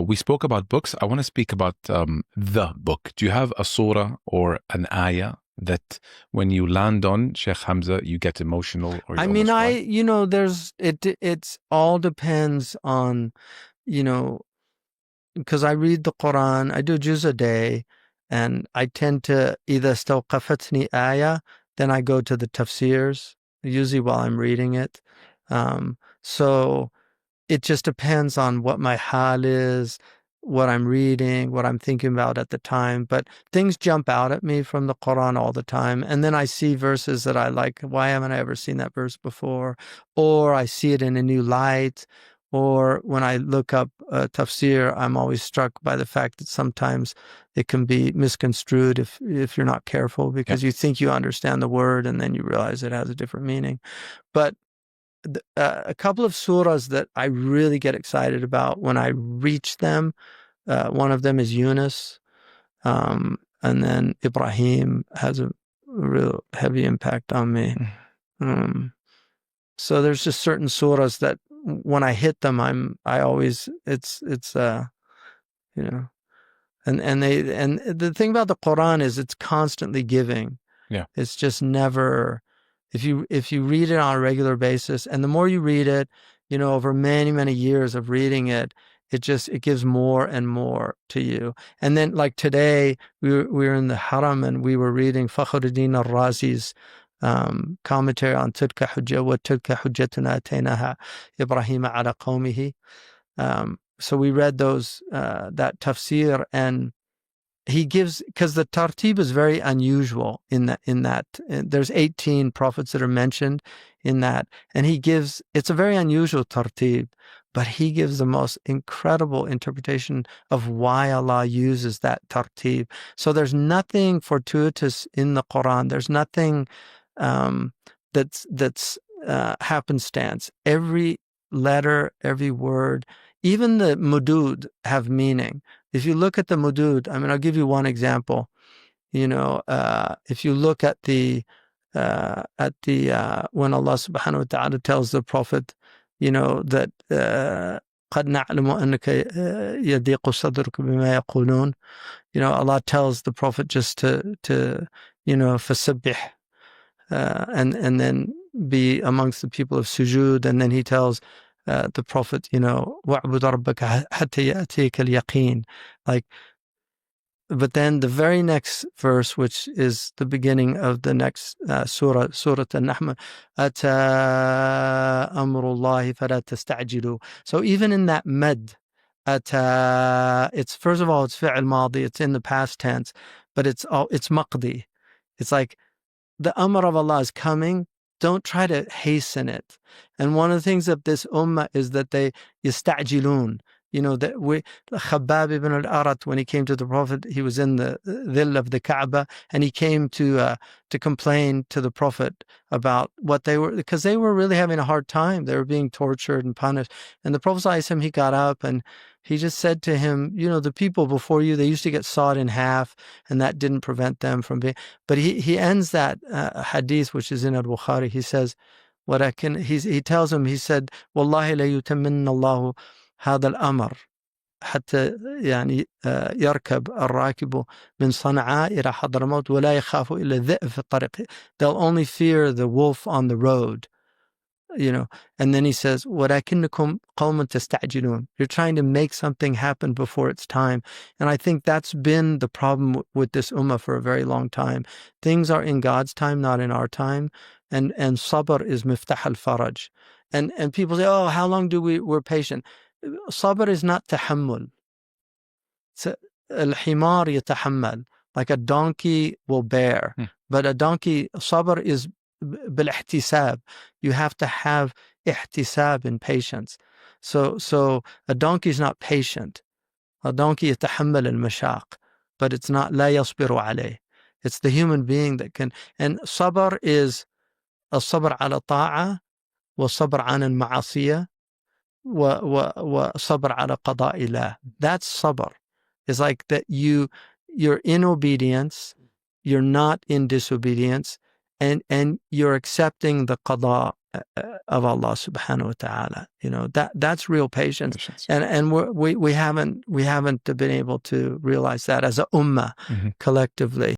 We spoke about books. I want to speak about the book. Do you have a surah or an ayah that when you land on, Sheikh Hamza, you get emotional or you I mean, almost cry? it's all depends on, you know, because I read the Quran, I do juz a day, and I tend to either stawqafatni ayah, then I go to the tafsirs, usually while I'm reading it. So it just depends on what my hal is, what I'm reading, what I'm thinking about at the time. But things jump out at me from the Quran all the time. And then I see verses that I like. Why haven't I ever seen that verse before? Or I see it in a new light. Or when I look up tafsir, I'm always struck by the fact that sometimes it can be misconstrued if you're not careful, Yeah. because you think you understand the word and then you realize it has a different meaning. But a couple of surahs that I really get excited about when I reach them. One of them is Yunus, and then Ibrahim has a real heavy impact on me. So there's just certain surahs that when I hit them, I always you know, and the thing about the Quran is it's constantly giving. Yeah. It's just never, if you read it on a regular basis, and the more you read it, over many, many years of reading it, it gives more and more to you. And then like today, we were in the Haram and we were reading Fakhruddin al-Razi's commentary on Tilka Hujja wa Tilka Hujjatuna Atainaha Ibrahim ala qawmihi. So we read that tafsir, and he gives, because the tartib is very unusual in that there's 18 prophets that are mentioned in that, and it's a very unusual tartib, but he gives the most incredible interpretation of why Allah uses that tartib. So there's nothing fortuitous in the Quran. There's nothing that's happenstance. Every letter, every word, even the mudud have meaning. If you look at the mudud, I mean, I'll give you one example. If you look at the when Allah subhanahu wa ta'ala tells the Prophet, that قَدْ نَعْلَمُ أَنَّكَ يَضِيقُ صَدْرُكَ بِمَا يَقُولُونَ. Allah tells the Prophet just to فَسَبِّحْ, and then be amongst the people of sujood, and then he tells the Prophet, وَاعْبُدْ رَبَّكَ حَتَّى يَأْتِيكَ الْيَقِينَ. But then the very next verse, which is the beginning of the next surah An-Nahl, أَتَى أَمْرُ اللَّهِ فَلَا تَسْتَعْجِلُوا. So even in that med, it's, first of all, it's fi'l madi, it's in the past tense, but it's maqdi. It's like the amr of Allah is coming. Don't try to hasten it. And one of the things of this ummah is that they yasta'jilun. Khabbab ibn al-Arat, when he came to the Prophet, he was in the dhill of the Kaaba, and he came to complain to the Prophet about what they were, because they were really having a hard time. They were being tortured and punished. And the Prophet ﷺ, he got up and he just said to him, the people before you, they used to get sawed in half, and that didn't prevent them from being. But he ends that hadith, which is in al-Bukhari. He says, he tells him, he said, Wallahi la yutamminna Allahu هذا الأمر حتى يعني يركب الراكب من صنعاء إلى حضرموت ولا يخاف إلا الذئب في الطريق. They'll only fear the wolf on the road, And then he says, ولكنكم قوم تستعجلون. You're trying to make something happen before it's time. And I think that's been the problem with this ummah for a very long time. Things are in God's time, not in our time. And sabr is miftah al-faraj. And people say, oh, how long we're patient? Sabr is not tahammul. Al-himar yatahammal. Like a donkey will bear. But a donkey, sabr is bil-ihtisab. You have to have ihtisab and patience. So a donkey is not patient. A donkey yatahammal al-mashaq. But it's not la yasbiru alayh. It's the human being that can. And sabr is الصبر على طاعة والصبر عن المعصية وصبر على قضاء الله. That's sabr. It's like that you're in obedience, you're not in disobedience, and you're accepting the qada of Allah subhanahu wa ta'ala. That's real patience. And we haven't been able to realize that as a ummah collectively.